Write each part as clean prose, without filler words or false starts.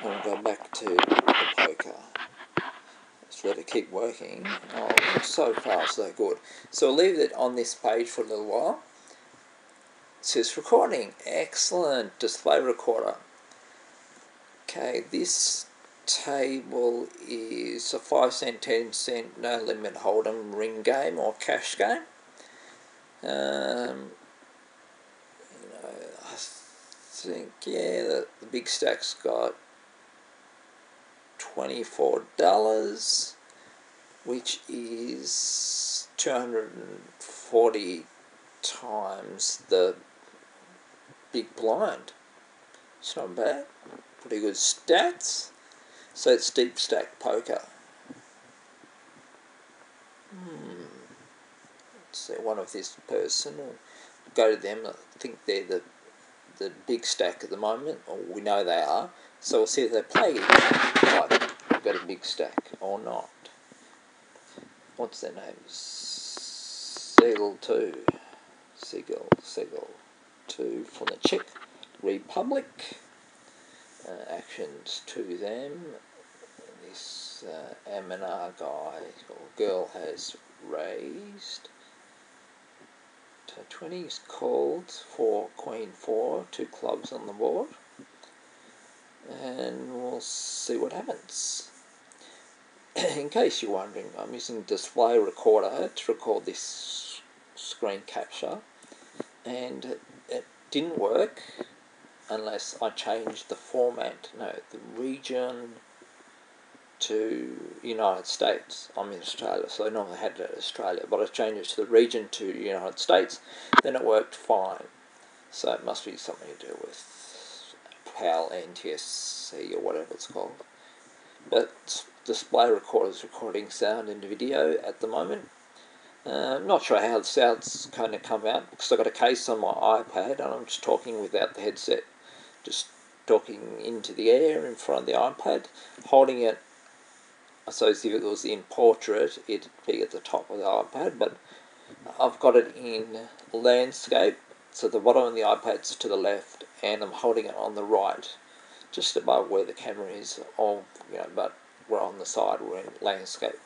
and we'll go back to the poker. Let's let it keep working. Oh, so far so good. So we'll leave it on this page for a little while. It says recording. Excellent. Display recorder. Okay, this table is a 5 cent, 10 cent, no limit hold'em ring game or cash game. I think, yeah, the big stack's got $24, which is 240 times the big blind. It's not bad. Pretty good stats. So it's deep stack poker. Let's see, one of this person, will go to them. I think they're the big stack at the moment, or we know they are. So we'll see if they play like got a big stack or not. What's their name? Seagull 2 from the Czech Republic. Actions to them. This Amina guy or girl has raised. 20 is called for Queen 4, 2 clubs on the board, and we'll see what happens. In case you're wondering, I'm using display recorder to record this screen capture, and it didn't work unless I changed the format, the region to United States. I'm in Australia, so I normally had it at Australia, but I changed it to the region to United States, then it worked fine. So it must be something to do with PAL, NTSC or whatever it's called. But display recorder is recording sound and video at the moment. I'm not sure how the sound's going to come out because I've got a case on my iPad and I'm just talking without the headset, just talking into the air in front of the iPad, holding it. I suppose if it was in portrait, it'd be at the top of the iPad, but I've got it in landscape, so the bottom of the iPad's to the left, and I'm holding it on the right, just above where the camera is, but we're on the side, we're in landscape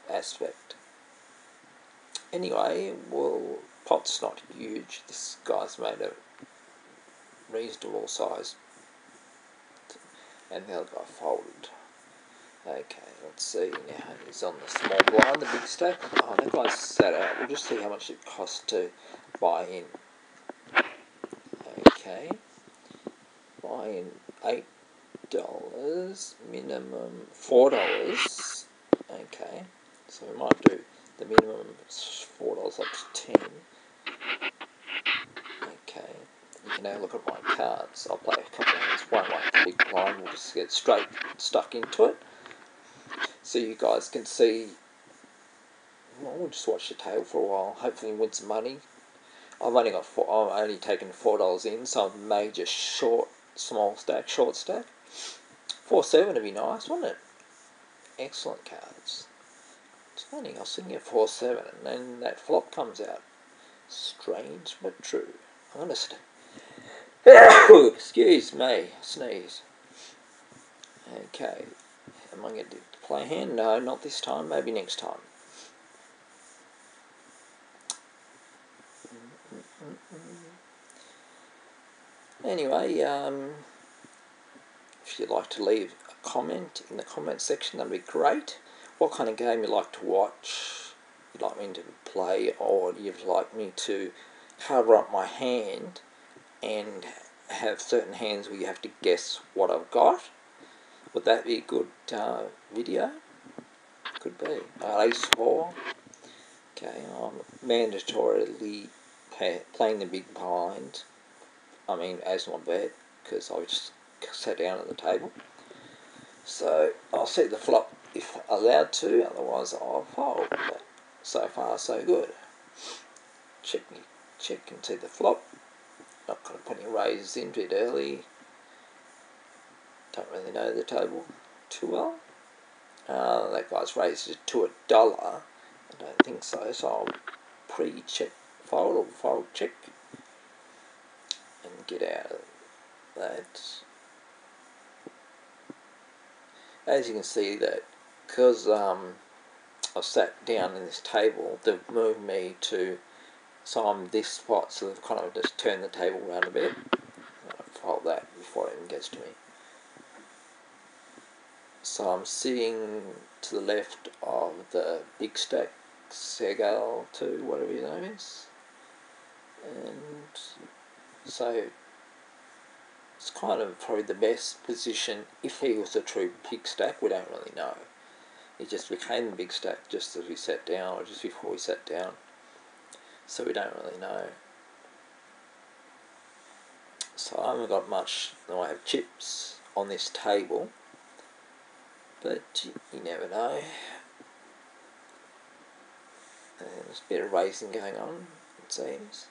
aspect. Anyway, pot's not huge. This guy's made a reasonable size, and the other guy folded. Okay, let's see now. He's on the small blind, the big stack. Oh, that guy's sat out. We'll just see how much it costs to buy in. Okay, buy in $8, minimum $4. Okay, so we might do the minimum $4 up to 10. Okay, you can now look at my cards. I'll play a couple of hands. Won't like the big blind. We'll just get straight stuck into it, so you guys can see. Well, we'll just watch the table for a while. Hopefully, win some money. I've only taken $4 in, so I'm major short stack. 4-7 would be nice, wouldn't it? Excellent cards. It's funny, I was thinking of 4-7, and then that flop comes out. Strange but true. Honest. Excuse me, sneeze. Okay, am I going to play a hand? No, not this time. Maybe next time. Anyway, if you'd like to leave a comment in the comment section, that'd be great. What kind of game you'd like to watch, you'd like me to play, or you'd like me to cover up my hand and have certain hands where you have to guess what I've got. Would that be a good video? Could be. Ace 4. Okay, I'm mandatorily playing the big blind. I mean, as my bet, because I just sat down at the table. So I'll see the flop if allowed to, otherwise I'll fold. But so far, so good. Check and see the flop. Not going to put any raises into it early. Don't really know the table too well. That guy's raised it to $1. I don't think so, so I'll pre-check fold or fold check and get out of that, as you can see, that because I sat down in this table, they've moved me to, so I'm this spot, so they've kind of just turned the table around a bit. I'll fold that before it even gets to me. So I'm sitting to the left of the big stack, Segal 2, whatever his name is. And so it's kind of probably the best position. If he was a true big stack, we don't really know. He just became the big stack just as we sat down, or just before we sat down. So we don't really know. So I haven't got much in the way of chips on this table, but you never know. And there's a bit of racing going on, it seems.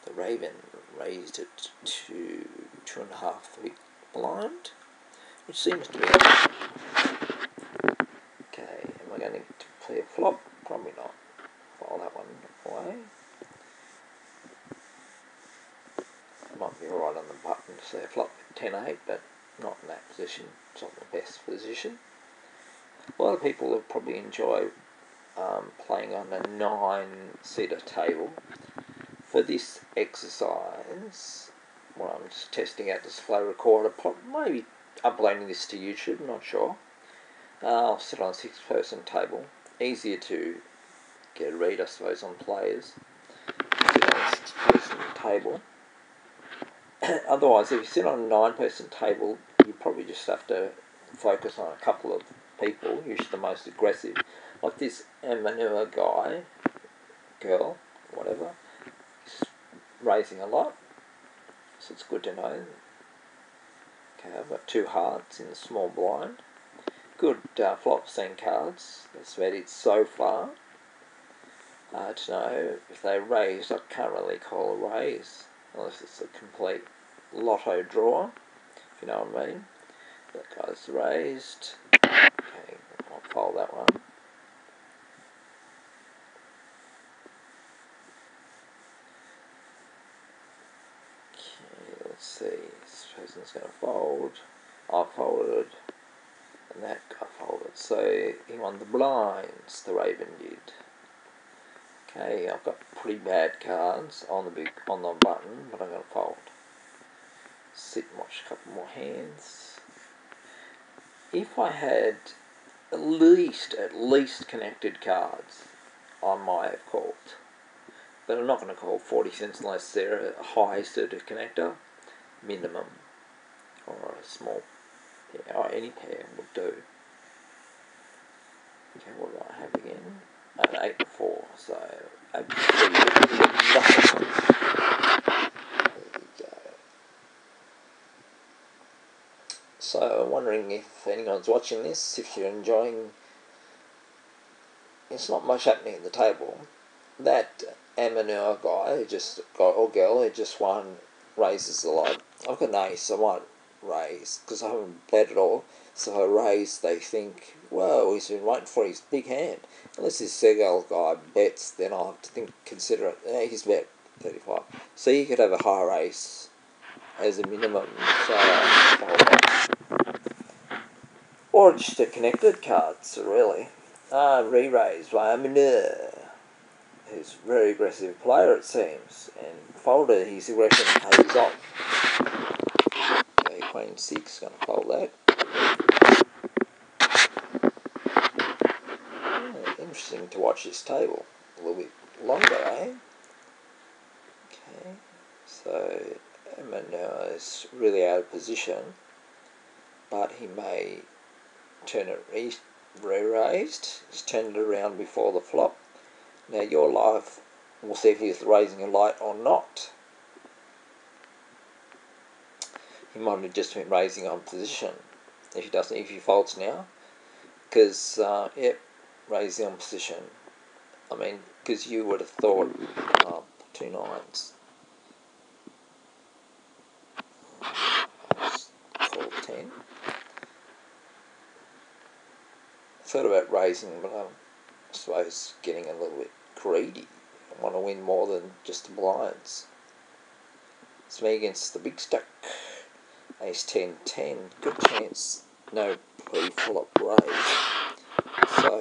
The Raven raised it to 2.5 big blind, which seems to be okay. Am I going to play a flop? Probably not. File that one away. I might be alright on the button to say a flop with 10-8, but not in that position. It's not the best position. A lot of people will probably enjoy playing on a 9-seater table. For this exercise, well, I'm just testing out the display recorder, maybe uploading this to YouTube, not sure. I'll sit on a 6-person table. Easier to get a read, I suppose, on players. Sit on a 6-person table. Otherwise, if you sit on a 9-person table, you probably just have to focus on a couple of people, usually the most aggressive. Like this Emmanuel guy, girl, whatever, is raising a lot, so it's good to know. Okay, I've got 2 hearts in the small blind. Good flop scene cards. That's about it so far. To know if they raise, I can't really call a raise unless it's a complete lotto draw, if you know what I mean. That guy's raised. Okay, I'll fold that one. Okay, let's see. This person's going to fold. I folded. And that guy folded. So he won the blinds, the Raven did. Okay, I've got pretty bad cards on the button, but I'm going to fold. Sit and watch a couple more hands. If I had at least connected cards, I might have called. But I'm not going to call 40 cents unless they're a high suited connector, minimum, or a small pair, or any pair would do. Okay, what do I have again? An 8-4, so absolutely nothing. There we go. So I'm wondering if anyone's watching this, if you're enjoying. It's not much happening at the table. That amateur guy or girl who just won raises a lot. I've got an ace, I might raise because I haven't bet at all. So if I raise, they think, whoa, he's been waiting for his big hand. Unless this Segal guy bets, then I'll have to consider it. Yeah, he's bet 35. So you could have a higher ace as a minimum. Or just a connected card, so really. Re-raise by Amina, who's a very aggressive player, it seems, and folded his aggression pays off. Okay, Queen 6, going to fold that. Interesting to watch this table. A little bit longer, eh? Okay, so Emmanuel is really out of position, but he may turn it re-raised. He's turned it around before the flop. Now your life, we'll see if he's raising a light or not. He might have just been raising on position. If he doesn't, if he folds now, because yep, raising on position. I mean, because you would have thought 2 9s. Call 10. Thought about raising, but I suppose getting a little bit greedy. I want to win more than just the blinds. It's me against the big stack. Ace 10, 10. Good chance. No pre-flop raise. So,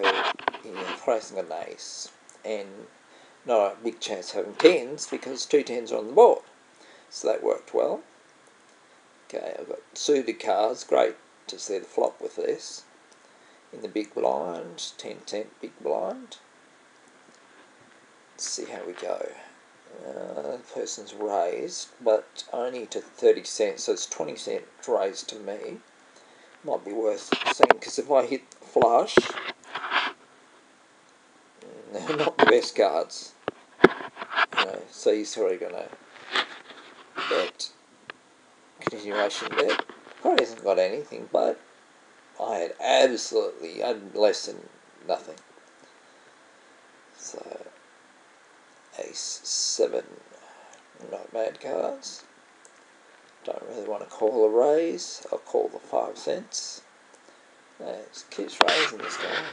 yeah, facing an ace. And not a big chance having tens because 2 tens are on the board. So that worked well. Okay, I've got suited cards. Great to see the flop with this. In the big blind, 10 big blind. Let's see how we go. The person's raised, but only to 30 cents, so it's 20 cents raised to me. Might be worth seeing, because if I hit flush, they're not the best cards. So he's already going to bet. Continuation bet. Probably hasn't got anything, but I had less than nothing. So, ace 7, not bad cards. Don't really want to call a raise. I'll call the 5 cents. It keeps raising this guy.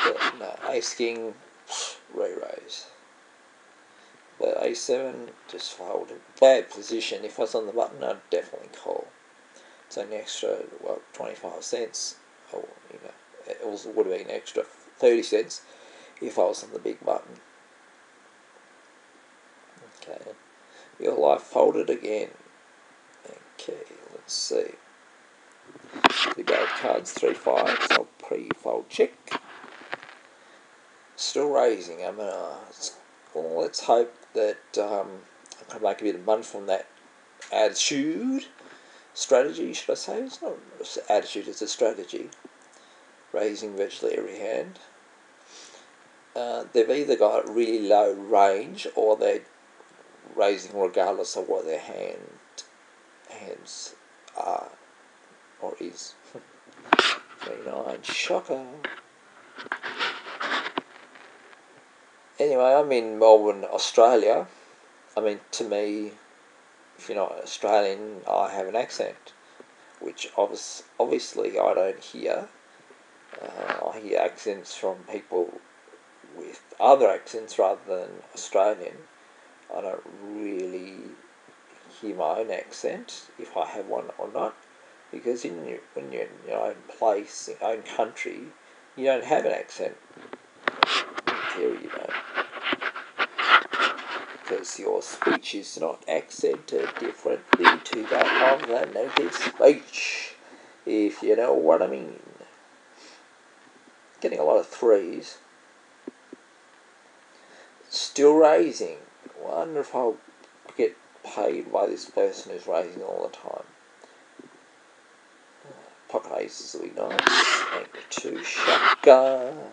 But no, ace king, re-raise. But a7 just folded. Bad position. If I was on the button, I'd definitely call. It's only extra, 25 cents. Or, it also would have been extra 30 cents if I was on the big button. Okay. Real life folded again. Okay, let's see. The gold cards 3-5, so I'll pre-fold check. Still raising. Let's hope that I can make a bit of money from that strategy, should I say? It's not an attitude, it's a strategy. Raising virtually every hand. They've either got really low range or they're raising regardless of what their hands are or is. 39, shocker. Anyway, I'm in Melbourne, Australia. I mean, to me, if you're not Australian, I have an accent, which obviously I don't hear. I hear accents from people with other accents rather than Australian. I don't really hear my own accent, if I have one or not, because when you're in your own place, in your own country, you don't have an accent. In theory, you don't. Because your speech is not accented differently to that of the native speech, if you know what I mean. Getting a lot of threes. Still raising. Wonder if I'll get paid by this person who's raising all the time. Pocket aces will be nice. And 2 shotgun.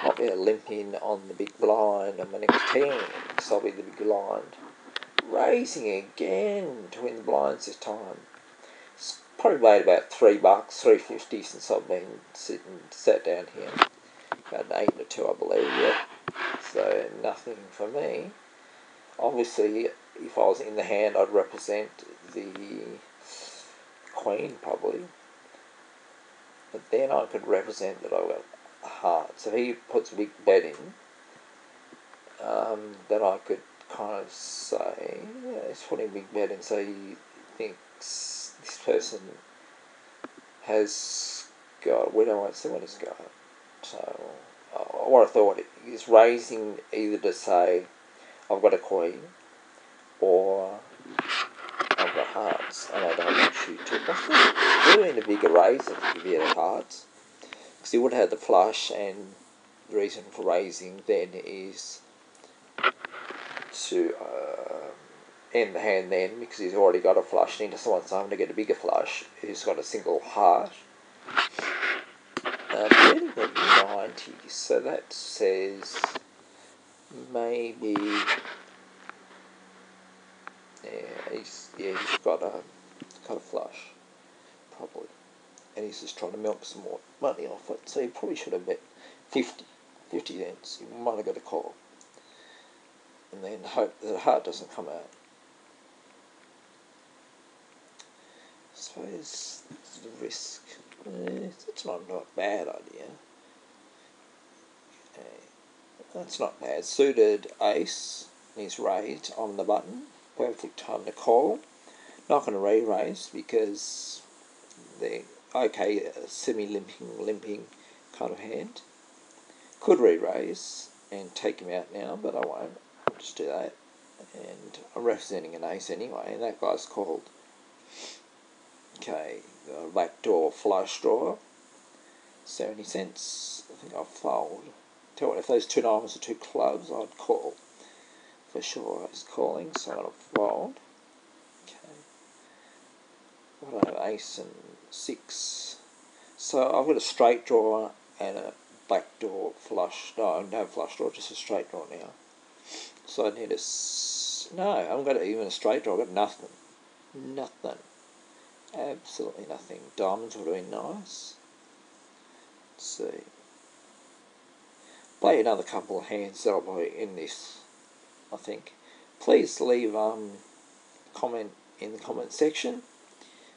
Might be a limp in on the big blind on my next 10, so I'll be the big blind. Raising again to win the blinds this time. It's probably made about $3, $3.50 since I've been sat down here. About an 8 or 2, I believe, yet. So nothing for me. Obviously, if I was in the hand, I'd represent the queen, probably. But then I could represent that I've got hearts. So if he puts a big bet in, then I could kind of say, yeah, he's putting a big bet in, so he thinks this person has got, we don't want to see what he's got. So what I thought is raising either to say I've got a queen or I've got hearts, and I don't want you to. I think would have been a bigger raise if he had hearts, because he would have had the flush, and the reason for raising then is to end the hand then, because he's already got a flush, and he doesn't want someone to get a bigger flush who's got a single heart. Betting at 90, so that says maybe he's got a flush, probably, and he's just trying to milk some more money off it. So he probably should have bet 50 cents. He might have got a call, and then hope that the heart doesn't come out. I suppose it's the risk. It's not a bad idea. Okay. That's not bad. Suited ace, is raised on the button. Perfect time to call. Not going to re-raise because they're okay, limping kind of hand. Could re-raise and take him out now, but I won't. I'll just do that. And I'm representing an ace anyway, and that guy's called. Okay, backdoor flush draw. 70 cents. I think I'll fold. Tell you what, if those two diamonds are two clubs, I'd call. For sure, I was calling, so I'll fold. Okay. What do I have? Ace and 6. So I've got a straight draw and a backdoor flush. No flush draw, just a straight draw now. So I need no, I haven't got even a straight draw. I've got nothing. Nothing. Absolutely nothing. Diamonds would have been nice. Let's see. Play another couple of hands that'll be in this, I think. Please leave comment in the comment section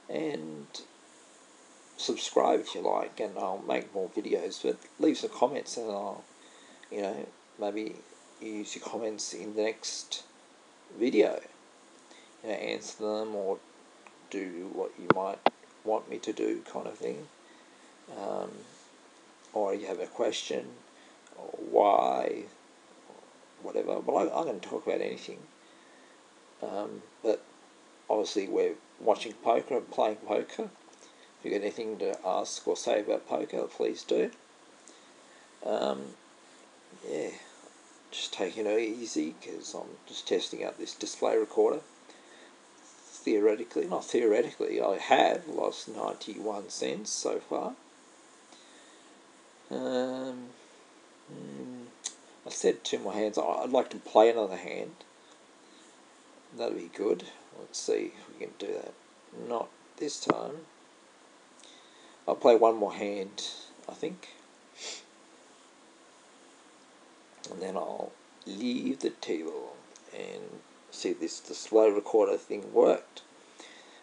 and subscribe if you like, and I'll make more videos. But leave some comments and I'll, maybe use your comments in the next video. Answer them or do what you might want me to do, kind of thing. Or you have a question, or why, or whatever. Well, I'm going to talk about anything. But obviously we're watching poker and playing poker. If you've got anything to ask or say about poker, please do. Yeah, just taking it easy because I'm just testing out this display recorder. Not theoretically, I have lost 91 cents so far. I said two more hands. I'd like to play another hand. That'd be good. Let's see if we can do that. Not this time. I'll play one more hand, I think. And then I'll leave the table and see if this display recorder thing worked.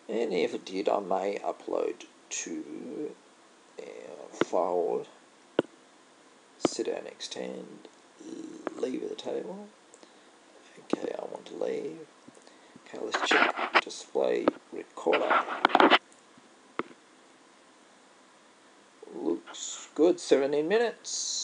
And if it did, I may upload to fold, sit down next hand, leave the table. Okay, I want to leave. Okay, let's check display recorder. Looks good, 17 minutes.